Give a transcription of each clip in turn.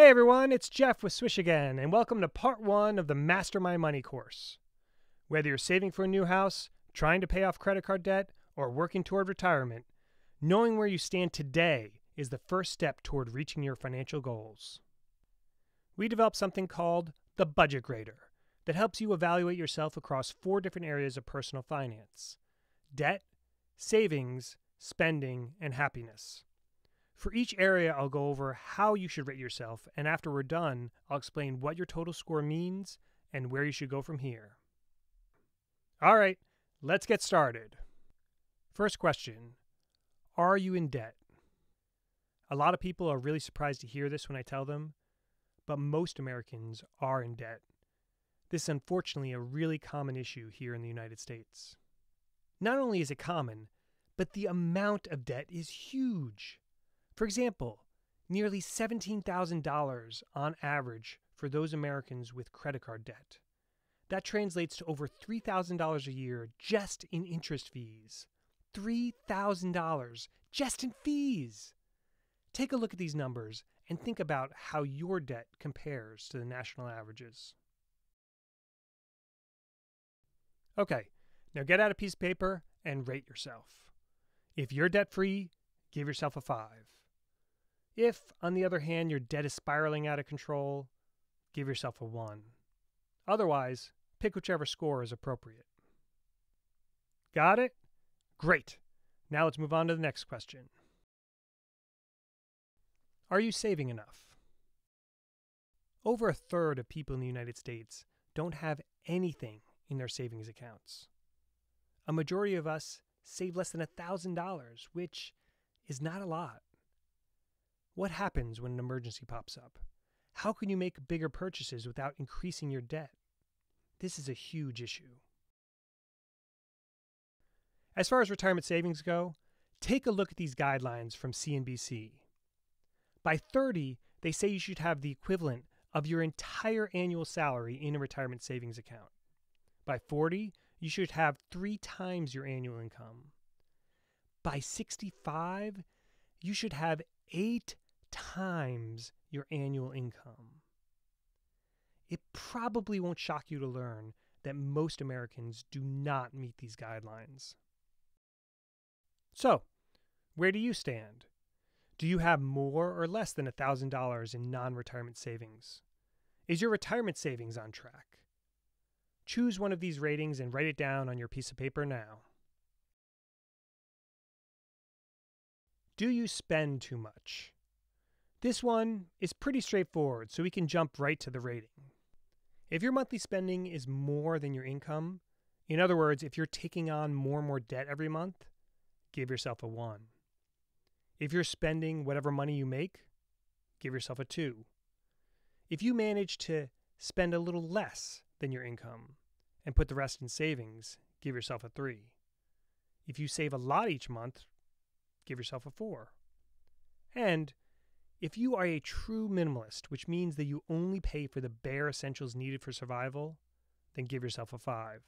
Hey everyone, it's Jeff with Swish again, and welcome to part 1 of the Master My Money course. Whether you're saving for a new house, trying to pay off credit card debt, or working toward retirement, knowing where you stand today is the first step toward reaching your financial goals. We developed something called the Budget Grader that helps you evaluate yourself across 4 different areas of personal finance: debt, savings, spending, and happiness. For each area, I'll go over how you should rate yourself, and after we're done, I'll explain what your total score means and where you should go from here. All right, let's get started. First question, are you in debt? A lot of people are really surprised to hear this when I tell them, but most Americans are in debt. This is unfortunately a really common issue here in the United States. Not only is it common, but the amount of debt is huge. For example, nearly $17,000 on average for those Americans with credit card debt. That translates to over $3,000 a year just in interest fees. $3,000 just in fees! Take a look at these numbers and think about how your debt compares to the national averages. Okay, now get out a piece of paper and rate yourself. If you're debt-free, give yourself a 5. If, on the other hand, your debt is spiraling out of control, give yourself a 1. Otherwise, pick whichever score is appropriate. Got it? Great. Now let's move on to the next question. Are you saving enough? Over a third of people in the United States don't have anything in their savings accounts. A majority of us save less than $1,000, which is not a lot. What happens when an emergency pops up? How can you make bigger purchases without increasing your debt? This is a huge issue. As far as retirement savings go, take a look at these guidelines from CNBC. By 30, they say you should have the equivalent of your entire annual salary in a retirement savings account. By 40, you should have 3 times your annual income. By 65, you should have 8 times your annual income. It probably won't shock you to learn that most Americans do not meet these guidelines. So, where do you stand? Do you have more or less than $1,000 in non-retirement savings? Is your retirement savings on track? Choose one of these ratings and write it down on your piece of paper now. Do you spend too much? This one is pretty straightforward, so we can jump right to the rating. If your monthly spending is more than your income, in other words, if you're taking on more and more debt every month, give yourself a 1. If you're spending whatever money you make, give yourself a 2. If you manage to spend a little less than your income and put the rest in savings, give yourself a 3. If you save a lot each month, give yourself a 4. And if you are a true minimalist, which means that you only pay for the bare essentials needed for survival, then give yourself a 5.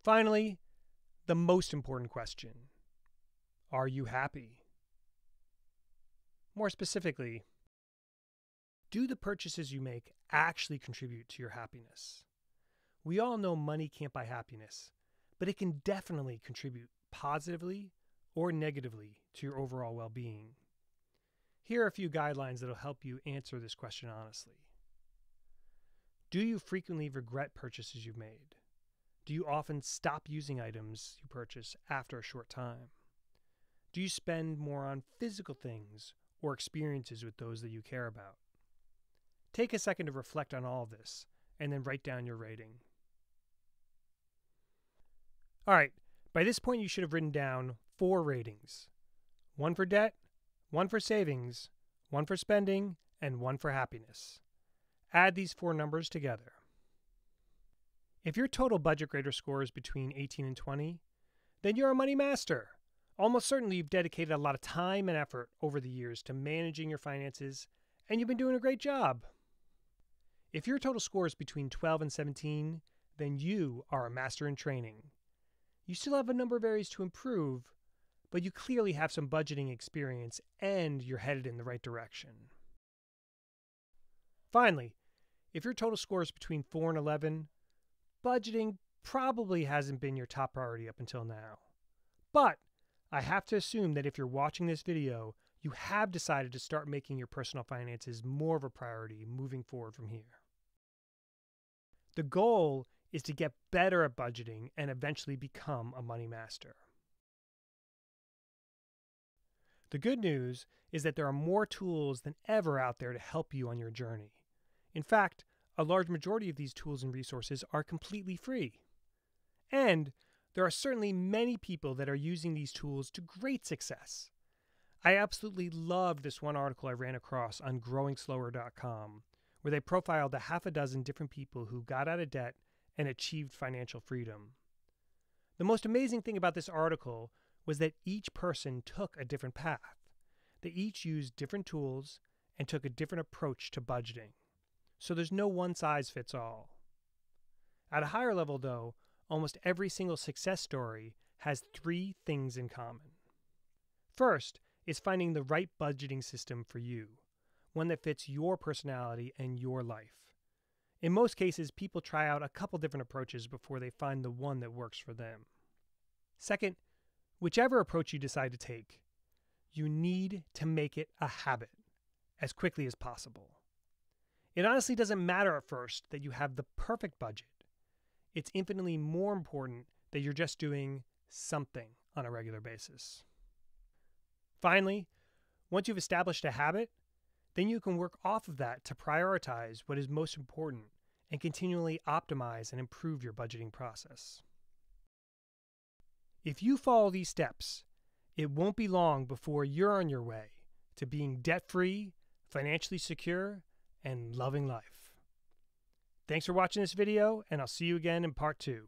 Finally, the most important question. Are you happy? More specifically, do the purchases you make actually contribute to your happiness? We all know money can't buy happiness, but it can definitely contribute positively or negatively to your overall well-being. Here are a few guidelines that will help you answer this question honestly. Do you frequently regret purchases you've made? Do you often stop using items you purchase after a short time? Do you spend more on physical things or experiences with those that you care about? Take a second to reflect on all of this and then write down your rating. All right, by this point you should have written down 4 ratings. 1 for debt, 1 for savings, 1 for spending, and 1 for happiness. Add these 4 numbers together. If your total Budget Grader score is between 18 and 20, then you're a money master. Almost certainly you've dedicated a lot of time and effort over the years to managing your finances, and you've been doing a great job. If your total score is between 12 and 17, then you are a master in training. You still have a number of areas to improve, but you clearly have some budgeting experience and you're headed in the right direction. Finally, if your total score is between 4 and 11, budgeting probably hasn't been your top priority up until now. But I have to assume that if you're watching this video, you have decided to start making your personal finances more of a priority moving forward from here. The goal is to get better at budgeting and eventually become a money master. The good news is that there are more tools than ever out there to help you on your journey. In fact, a large majority of these tools and resources are completely free. And there are certainly many people that are using these tools to great success. I absolutely loved this one article I ran across on GrowingSlower.com, where they profiled a half a dozen different people who got out of debt and achieved financial freedom. The most amazing thing about this article was that each person took a different path. They each used different tools and took a different approach to budgeting. So there's no one size fits all. At a higher level, though, almost every single success story has 3 things in common. First is finding the right budgeting system for you, one that fits your personality and your life. In most cases, people try out a couple different approaches before they find the one that works for them. Second, whichever approach you decide to take, you need to make it a habit as quickly as possible. It honestly doesn't matter at first that you have the perfect budget. It's infinitely more important that you're just doing something on a regular basis. Finally, once you've established a habit, then you can work off of that to prioritize what is most important and continually optimize and improve your budgeting process. If you follow these steps, it won't be long before you're on your way to being debt-free, financially secure, and loving life. Thanks for watching this video, and I'll see you again in part 2.